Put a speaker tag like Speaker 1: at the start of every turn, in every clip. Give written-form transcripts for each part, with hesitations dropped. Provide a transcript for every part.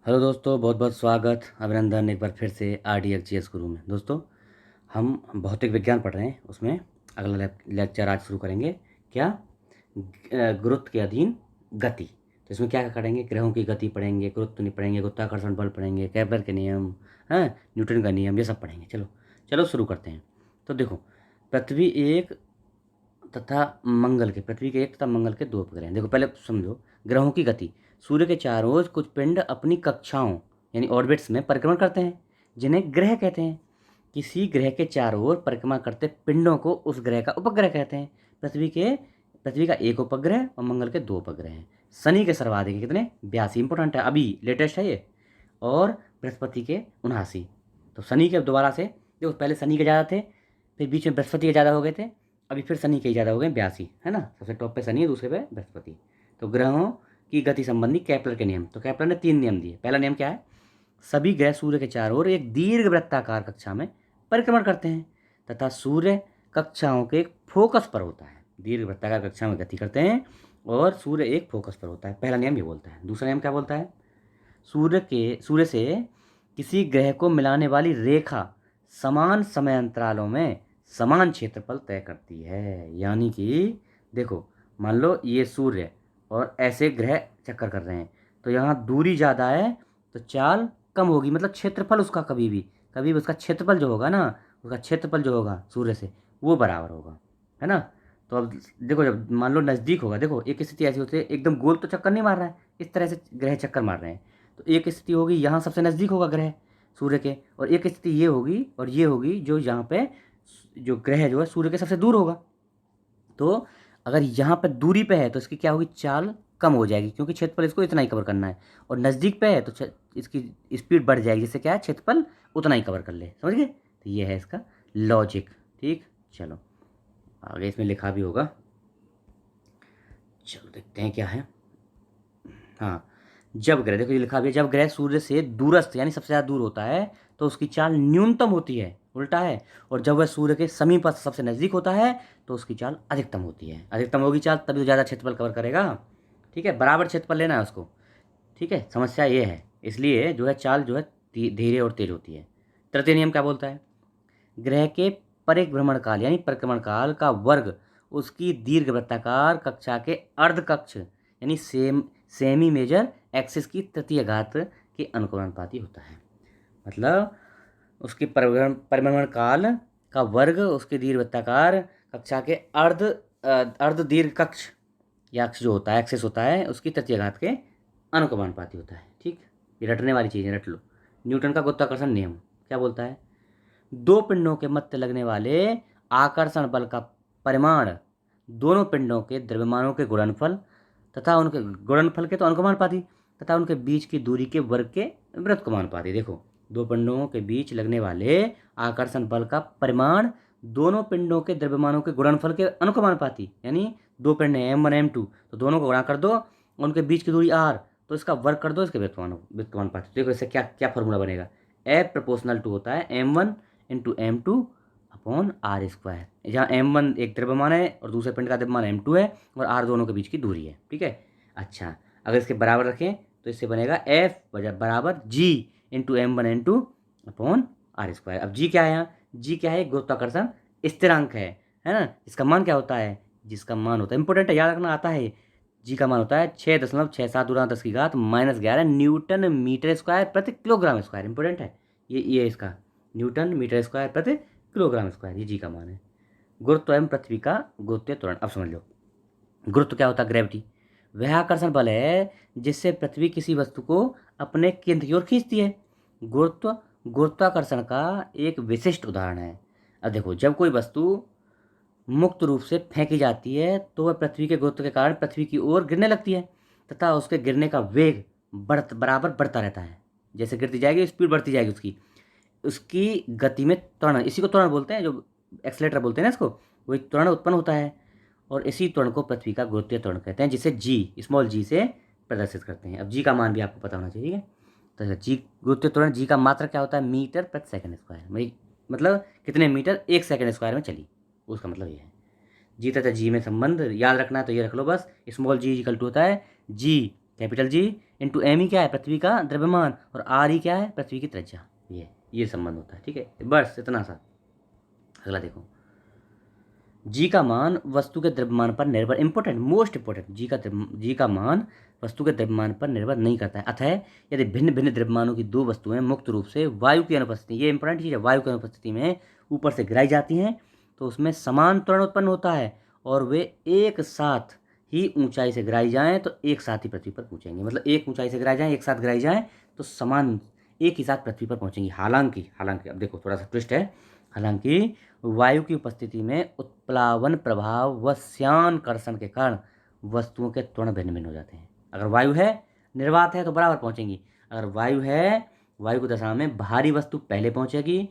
Speaker 1: Hello दोस्तों, बहुत बहुत स्वागत, अभिनंदन एक बार फिर से RDXGS गुरु में। दोस्तों, हम भौतिक विज्ञान पढ़ रहे हैं, उसमें अगला लेक्चर आज शुरू करेंगे। क्या? गुरुत्व के अधीन गति। तो इसमें क्या क्या करेंगे? ग्रहों की गति पढ़ेंगे, गुरुत्व नहीं पढ़ेंगे, गुरुत्वाकर्षण बल पढ़ेंगे, केपलर के नियम, हैं, न्यूटन का नियम, ये सब पढ़ेंगे। चलो चलो शुरू करते हैं। तो देखो, पृथ्वी एक तथा मंगल के पृथ्वी के एक तथा मंगल के दो उपग्रह हैं। देखो पहले समझो, ग्रहों की गति। सूर्य के चारों ओर कुछ पिंड अपनी कक्षाओं यानी ऑर्बिट्स में परिक्रमण करते हैं, जिन्हें ग्रह कहते हैं। किसी ग्रह के चारों ओर परिक्रमा करते पिंडों को उस ग्रह का उपग्रह कहते हैं। पृथ्वी का एक उपग्रह और मंगल के दो उपग्रह हैं। शनि के सर्वाधिक कितने? 82 इंपोर्टेंट है, अभी लेटेस्ट है ये। और बृहस्पति के 79। तो शनि के दोबारा से देखो, पहले शनि के ज़्यादा थे, फिर बीच में बृहस्पति के ज़्यादा हो गए थे, अभी फिर शनि के ज़्यादा हो गए 82, है ना। सबसे टॉप पे शनि है, दूसरे पे बृहस्पति। तो ग्रहों की गति संबंधी केपलर के नियम। तो केपलर ने 3 नियम दिए। पहला नियम क्या है? सभी ग्रह सूर्य के चारों ओर एक दीर्घ वृत्ताकार कक्षा में परिक्रमण करते हैं तथा सूर्य कक्षाओं के एक फोकस पर होता है। दीर्घ वृत्ताकार कक्षा में गति करते हैं और सूर्य एक फोकस पर होता है। पहला नियम ये बोलता है। दूसरा नियम क्या बोलता है? सूर्य से किसी ग्रह को मिलाने वाली रेखा समान समय अंतरालों में समान क्षेत्रफल तय करती है। यानी कि देखो, मान लो ये सूर्य और ऐसे ग्रह चक्कर कर रहे हैं, तो यहाँ दूरी ज़्यादा है तो चाल कम होगी, मतलब क्षेत्रफल उसका कभी भी उसका क्षेत्रफल जो होगा ना, उसका क्षेत्रफल जो होगा सूर्य से, वो बराबर होगा, है ना। तो अब देखो, जब मान लो नज़दीक होगा, देखो एक स्थिति ऐसी होती है, एकदम गोल तो चक्कर नहीं मार रहा है, इस तरह से ग्रह चक्कर मार रहे हैं। तो एक स्थिति होगी यहाँ सबसे नज़दीक होगा ग्रह सूर्य के, और एक स्थिति ये होगी और ये होगी जो यहाँ पे जो ग्रह जो है सूर्य के सबसे दूर होगा। तो अगर यहाँ पर दूरी पे है तो इसकी क्या होगी? चाल कम हो जाएगी, क्योंकि क्षेत्रफल इसको इतना ही कवर करना है। और नज़दीक पे है तो इसकी स्पीड बढ़ जाएगी, जिससे क्या है, क्षेत्रफल उतना ही कवर कर ले। समझ गए? तो ये है इसका लॉजिक। ठीक, चलो आगे इसमें लिखा भी होगा, चलो देखते हैं क्या है। हाँ, जब ग्रह, देखो ये लिखा भी है, जब ग्रह सूर्य से दूरस्थ यानी सबसे ज़्यादा दूर होता है तो उसकी चाल न्यूनतम होती है, उल्टा है। और जब वह सूर्य के समीप सबसे नज़दीक होता है तो उसकी चाल अधिकतम होती है। अधिकतम होगी चाल तभी तो ज़्यादा क्षेत्रफल कवर करेगा। ठीक है, बराबर क्षेत्रफल लेना है उसको। ठीक है, समस्या ये है, इसलिए जो है चाल जो है धीरे और तेज होती है। तृतीय नियम क्या बोलता है? ग्रह के परिभ्रमण काल यानी परिक्रमण काल का वर्ग उसकी दीर्घवृत्ताकार कक्षा के अर्ध कक्ष यानी सेमी मेजर एक्सिस की तृतीय घात के अनुक्रमानुपाती होता है। मतलब उसकी परिभ्रमण काल का वर्ग उसके दीर्घवृत्ताकार कक्षा के अर्ध दीर्घ कक्ष या अक्ष जो होता है, एक्सिस होता है, उसकी तृतीय घात के अनुक्रमानुपाती होता है। ठीक, ये रटने वाली चीज़ है, रट लो। न्यूटन का गुरुत्वाकर्षण नियम क्या बोलता है? दो पिंडों के मध्य लगने वाले आकर्षण बल का परिमाण दोनों पिंडों के द्रव्यमानों के गुणनफल तथा उनके गुणनफल के तो अनुक्रमानुपाती तथा उनके बीच की दूरी के वर्ग के व्युत्क्रमानुपाती। देखो, दो पिंडों के बीच लगने वाले आकर्षण बल का परिमाण दोनों पिंडों के द्रव्यमानों के गुणनफल के अनुक्रमानुपाती, यानी दो पिंड हैं M1 M2, तो दोनों को गुणा कर दो, उनके बीच की दूरी R, तो इसका वर्ग कर दो इसके व्युत्क्रमानुपाती। देखो इससे क्या क्या फॉर्मूला बनेगा? F = होता है M1 × M2 अपॉन R²। जहाँ M1 एक द्रव्यमान है और दूसरे पिंड का द्रव्यमान M2 है और R दोनों के बीच की दूरी है। ठीक है, अच्छा, अगर इसके बराबर रखें तो इससे बनेगा F बराबर G × M1 M2 upon R²। अब G क्या है? यहाँ G क्या है? गुरुत्वाकर्षण स्थिरांक है ना। इसका मान क्या होता है? जिसका मान होता है, इंपॉर्टेंट है, याद रखना, आता है। जी का मान होता है 6.67 × 10⁻⁻11 न्यूटन मीटर स्क्वायर प्रति किलोग्राम स्क्वायर। इंपॉर्टेंट है ये इसका न्यूटन मीटर स्क्वायर प्रति किलोग्राम स्क्वायर, ये जी का मान है। गुरुत्व एवं पृथ्वी का गुरुत्वीय त्वरण। अब समझ लो, गुरुत्व क्या होता है? ग्रेविटी। वह आकर्षण बल है जिससे पृथ्वी किसी वस्तु को अपने केंद्र की ओर खींचती है। गुरुत्व गुरुत्वाकर्षण का एक विशिष्ट उदाहरण है। अब देखो, जब कोई वस्तु मुक्त रूप से फेंकी जाती है तो वह पृथ्वी के गुरुत्व के कारण पृथ्वी की ओर गिरने लगती है तथा उसके गिरने का वेग बराबर बढ़ता रहता है। जैसे गिरती जाएगी स्पीड बढ़ती जाएगी उसकी उसकी गति में त्वरण, इसी को त्वरण बोलते हैं, जो एक्सलेटर बोलते हैं ना इसको, वही त्वरण उत्पन्न होता है। और इसी त्वरण को पृथ्वी का गुरुत्वीय त्वरण कहते हैं, जिसे स्मॉल जी से प्रदर्शित करते हैं। अब जी का मान भी आपको पता होना चाहिए, ठीक है। तो जी गुरुत्वीय त्वरण, जी का मात्रक क्या होता है? मीटर प्रति सेकंड स्क्वायर। मतलब कितने मीटर एक सेकंड स्क्वायर में चली, उसका मतलब ये है। जी तथा जी में संबंध याद रखना है तो ये रख लो बस। स्मॉल जी इक्वल टू होता है G capital G into M E क्या है, पृथ्वी का द्रव्यमान, और आर ई क्या है, पृथ्वी की त्रिज्या। ये संबंध होता है, ठीक है, बस इतना सा। अगला देखो, जी का मान वस्तु के द्रव्यमान पर निर्भर, इंपॉर्टेंट, मोस्ट इंपॉर्टेंट, जी का मान वस्तु के द्रव्यमान पर निर्भर नहीं करता है। अतः यदि भिन्न भिन्न द्रव्यमानों की दो वस्तुएं मुक्त रूप से वायु की अनुपस्थिति, ये इंपॉर्टेंट चीज़ है, वायु की अनुपस्थिति में ऊपर से गिराई जाती हैं तो उसमें समान त्वरण उत्पन्न होता है, और वे एक साथ ही ऊंचाई से गिराई जाएं तो एक साथ ही पृथ्वी पर पहुंचेंगे। मतलब एक ऊंचाई से गिराई जाएं, एक साथ गिराई जाएं तो समान एक ही साथ पृथ्वी पर पहुंचेंगी। हालांकि हालांकि अब देखो थोड़ा सा ट्विस्ट है, हालांकि वायु की उपस्थिति में उत्प्लावन प्रभाव व श्यानकर्षण के कारण वस्तुओं के त्वरण भिन्न भिन्न हो जाते हैं। अगर वायु है, निर्वात है, तो बराबर पहुंचेंगी। अगर वायु है, वायु की दशा में भारी वस्तु पहले पहुंचेगी,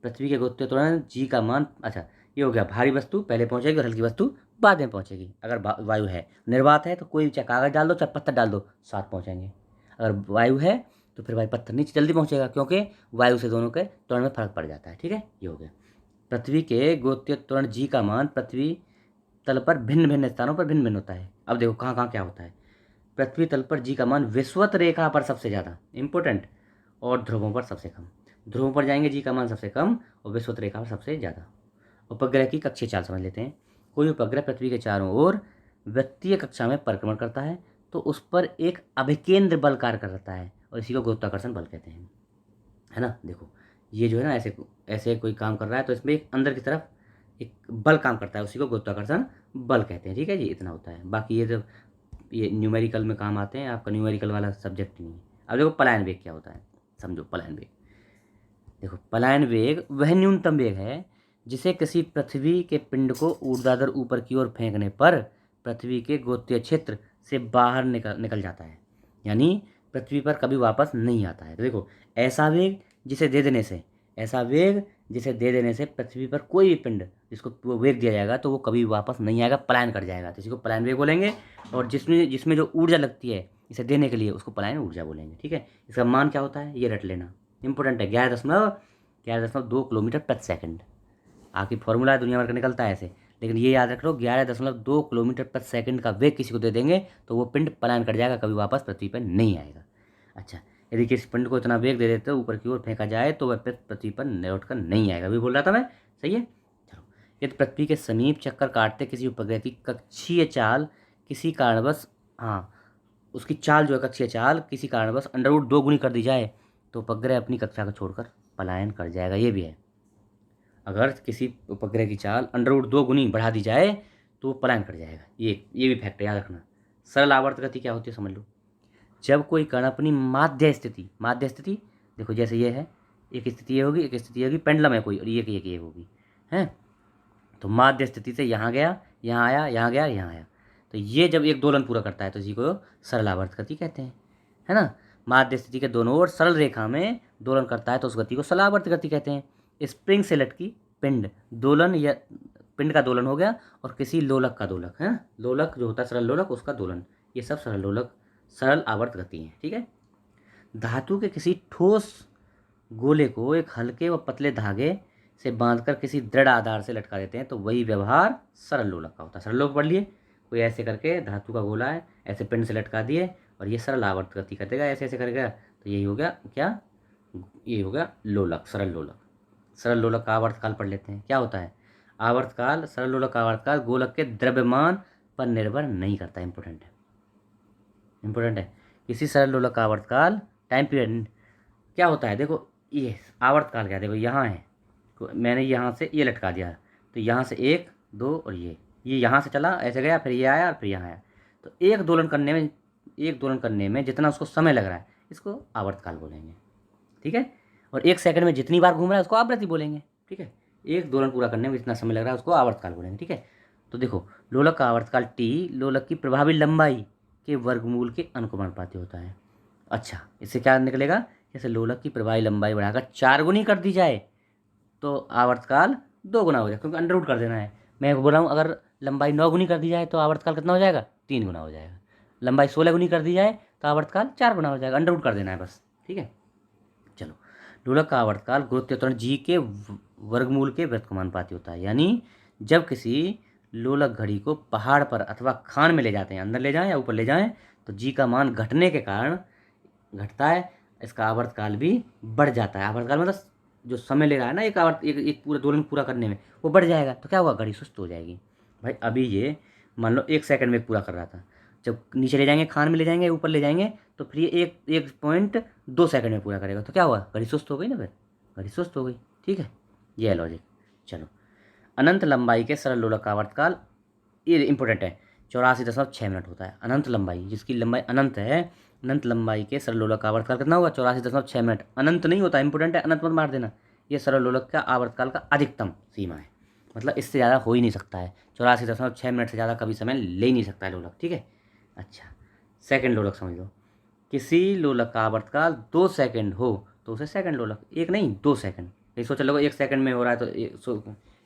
Speaker 1: पृथ्वी के गुरुत्वीय त्वरण जी का मान, अच्छा ये हो गया, भारी वस्तु पहले पहुंचेगी और हल्की वस्तु बाद में पहुंचेगी। अगर वायु है, निर्वात है तो कोई चाहे कागज डाल दो चाहे पत्थर डाल दो, साथ पहुंचेंगे। अगर वायु है तो फिर भाई पत्थर नीचे जल्दी पहुंचेगा, क्योंकि वायु से दोनों के त्वरण में फर्क पड़ जाता है, ठीक है, ये हो गया। पृथ्वी के गुरुत्वीय त्वरण जी का मान पृथ्वी तल पर भिन्न भिन्न स्थानों पर भिन्न भिन्न होता है। अब देखो कहाँ कहाँ क्या होता है। पृथ्वी तल पर जी का मान विषुवत रेखा पर सबसे ज़्यादा, इंपॉर्टेंट, और ध्रुवों पर सबसे कम। ध्रुवों पर जाएंगे जी का मान सबसे कम और विषुवत रेखा पर सबसे ज़्यादा। उपग्रह की कक्षीय चाल समझ लेते हैं। कोई उपग्रह पृथ्वी के चारों ओर वृत्तीय कक्षा में परिक्रमण करता है तो उस पर एक अभिकेंद्र बल कार्य करता है और इसी को गुरुत्वाकर्षण बल कहते हैं, है ना। देखो ये जो है ना, ऐसे ऐसे कोई काम कर रहा है तो इसमें एक अंदर की तरफ एक बल काम करता है, उसी को गुरुत्वाकर्षण बल कहते हैं, ठीक है जी, इतना होता है। बाकी ये जब ये न्यूमेरिकल में काम आते हैं, आपका न्यूमेरिकल वाला सब्जेक्ट नहीं है। अब देखो पलायन वेग क्या होता है, समझो पलायन वेग। देखो पलायन वेग वह न्यूनतम वेग है जिसे किसी पृथ्वी के पिंड को ऊर्ध्वाधर ऊपर की ओर फेंकने पर पृथ्वी के गुरुत्वीय क्षेत्र से बाहर निकल जाता है, यानी पृथ्वी पर कभी वापस नहीं आता है। तो देखो ऐसा वेग जिसे दे देने से, ऐसा वेग जिसे दे देने से पृथ्वी पर कोई भी पिंड जिसको वो वेग दिया जाएगा तो वो कभी वापस नहीं आएगा, पलायन कर जाएगा, तो इसी को पलायन वेग बोलेंगे। और जिसमें जिसमें जो ऊर्जा लगती है इसे देने के लिए उसको पलायन ऊर्जा बोलेंगे, ठीक है। इसका मान क्या होता है ये रट लेना, इंपॉर्टेंट है, 11.2 किलोमीटर प्रति सेकंड। आखिर फॉर्मूला दुनिया भर का निकलता है ऐसे, लेकिन ये याद रख लो 11.2 किलोमीटर प्रति सेकंड का वेग किसी को दे देंगे तो वो पिंड पलायन कर जाएगा, कभी वापस पृथ्वी पर नहीं आएगा। अच्छा, यदि किसी पिंड को इतना वेग दे देते ऊपर की ओर फेंका जाए तो वह पृथ्वी पर लौट कर नहीं आएगा, भी बोल रहा था मैं, सही है। चलो, यदि पृथ्वी के समीप चक्कर काटते किसी उपग्रह की कक्षीय चाल किसी कारणवश, हाँ उसकी चाल जो है कक्षीय चाल किसी कारणवश √2 गुनी कर दी जाए तो उपग्रह अपनी कक्षा को छोड़कर पलायन कर जाएगा, ये भी है। अगर किसी उपग्रह की चाल √2 गुनी बढ़ा दी जाए तो वो पलायन कर जाएगा, ये भी फैक्ट याद रखना। सरल आवर्त गति क्या होती है समझ लो। जब कोई कण अपनी माध्य स्थिति देखो जैसे ये है, एक स्थिति ये होगी, एक स्थिति ये होगी, पेंडुलम है कोई, और ये होगी, हैं। तो माध्य स्थिति से यहाँ गया, यहाँ आया, यहाँ गया, यहाँ आया, तो ये जब एक दोलन पूरा करता है तो इसी को सरल आवर्त गति कहते हैं, है ना। माध्य स्थिति के दोनों ओर सरल रेखा में दोलन करता है तो उस गति को सरल आवर्त गति कहते हैं। स्प्रिंग से लटकी पिंड दोलन, या पिंड का दोलन हो गया, और किसी लोलक का दोलक है, लोलक जो होता है सरल लोलक, उसका दोलन, ये सब सरल आवर्त गति है, ठीक है। धातु के किसी ठोस गोले को एक हल्के व पतले धागे से बांधकर किसी दृढ़ आधार से लटका देते हैं तो वही व्यवहार सरल लोलक का होता है। सरल लोलक पढ़ लिए, कोई ऐसे करके धातु का गोला है ऐसे पिंड से लटका दिए और ये सरल आवर्त गति कर देगा, ऐसे ऐसे करेगा, तो यही हो गया क्या, ये हो गया लोलक, सरल लोलक। सरल लोलक का आवर्तकाल पढ़ लेते हैं, क्या होता है आवर्तकाल। सरल लोलक का आवर्तकाल गोलक के द्रव्यमान पर निर्भर नहीं करता, इंपॉर्टेंट है। किसी सरल लोलक का आवर्तकाल टाइम पीरियड क्या होता है, देखो ये आवर्तकाल क्या है, देखो यहाँ है, मैंने यहाँ से ये लटका दिया तो यहाँ से 1 2 और ये यहाँ से चला ऐसे गया, फिर ये आया और फिर यहाँ आया, तो एक दोलन करने में जितना उसको समय लग रहा है इसको आवर्तकाल बोलेंगे, ठीक है। और 1 सेकंड में जितनी बार घूम रहा है उसको आवृत्ति बोलेंगे, ठीक है। एक दोलन पूरा करने में जितना समय लग रहा है उसको आवर्तकाल बोलेंगे, ठीक है। तो देखो लोलक का आवर्तकाल T लोलक की प्रभावी लंबाई के वर्गमूल के अनुपाती होता है। अच्छा, इससे क्या निकलेगा, जैसे लोलक की प्रभावी लंबाई बढ़ाकर 4 गुनी कर दी जाए तो आवर्तकाल 2 गुना हो जाएगा, क्योंकि अंडर रूट कर देना है। मैं बोल रहा हूँ अगर लंबाई 9 गुनी कर दी जाए तो आवर्तकाल कितना हो जाएगा, 3 गुना हो जाएगा। लंबाई 16 गुनी कर दी जाए तो आवर्तकाल 4 गुना हो जाएगा, अंडर रूट कर देना है बस, ठीक है। चलो, लोलक का आवर्तकाल गुरुत्वीय त्वरण जी के वर्गमूल के व्युत्क्रमानुपाती होता है, यानी जब किसी लोलक घड़ी को पहाड़ पर अथवा खान में ले जाते हैं, अंदर ले जाएं या ऊपर ले जाएं, तो जी का मान घटने के कारण घटता है, इसका आवर्तकाल भी बढ़ जाता है। आवर्तकाल मतलब जो समय ले रहा है ना एक पूरा दोलन पूरा करने में, वो बढ़ जाएगा। तो क्या हुआ, घड़ी सुस्त हो जाएगी। भाई अभी ये मान लो 1 सेकंड में पूरा कर रहा था, जब नीचे ले जाएंगे, खान में ले जाएंगे, ऊपर ले जाएंगे, तो फिर ये 1.2 सेकंड में पूरा करेगा। तो क्या हुआ, घड़ी सुस्त हो गई ना, फिर घड़ी सुस्त हो गई। ठीक है, ये है लॉजिक। चलो, अनंत लंबाई के सरल लोलक का आवर्तकाल, ये इंपॉर्टेंट है, 84.6 मिनट होता है। अनंत लंबाई, जिसकी लंबाई अनंत है, अनंत लंबाई के सरल लोलक का आवर्तकाल कितना होगा, 84.6 मिनट। अनंत नहीं होता, इंपॉर्टेंट है, अनंत मत मार देना। ये सरल लोलक का आवर्तकाल का अधिकतम सीमा है, मतलब इससे ज़्यादा हो ही नहीं सकता है। 84.6 मिनट से ज़्यादा कभी समय ले ही नहीं सकता है लोलक। ठीक है, अच्छा, सेकंड लोलक समझ लो। किसी लोलक का आवर्तकाल 2 सेकंड हो तो उसे सेकंड लोलक, एक नहीं 2 सेकंड। ये सोच लो 1 सेकंड में हो रहा है तो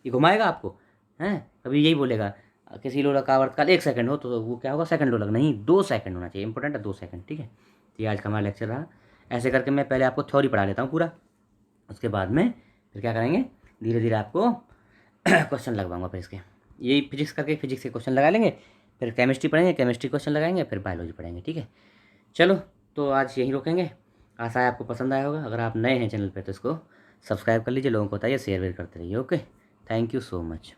Speaker 1: ये घुमाएगा आपको, हैं, कभी यही बोलेगा। किसी लोलक का आवर्तकाल 1 सेकंड हो तो वो क्या होगा, सेकंड लोलक। नहीं, 2 सेकंड होना चाहिए, इंपॉर्टेंट है 2 सेकंड। ठीक है, तो ये आज का हमारा लेक्चर रहा। ऐसे करके मैं पहले आपको थ्योरी पढ़ा लेता हूँ पूरा, उसके बाद में फिर क्या करेंगे, धीरे धीरे आपको क्वेश्चन लगवाऊंगा। फिर इसके यही फिजिक्स करके फिजिक्स के क्वेश्चन लगा लेंगे, फिर केमिस्ट्री पढ़ेंगे, केमिस्ट्री क्वेश्चन लगाएंगे, फिर बायोलॉजी पढ़ेंगे। ठीक है, चलो, तो आज यहीं रोकेंगे। आशा है आपको पसंद आया होगा। अगर आप नए हैं चैनल पे तो इसको सब्सक्राइब कर लीजिए, लोगों को बताइए, शेयर वेयर करते रहिए। Okay, thank you so much.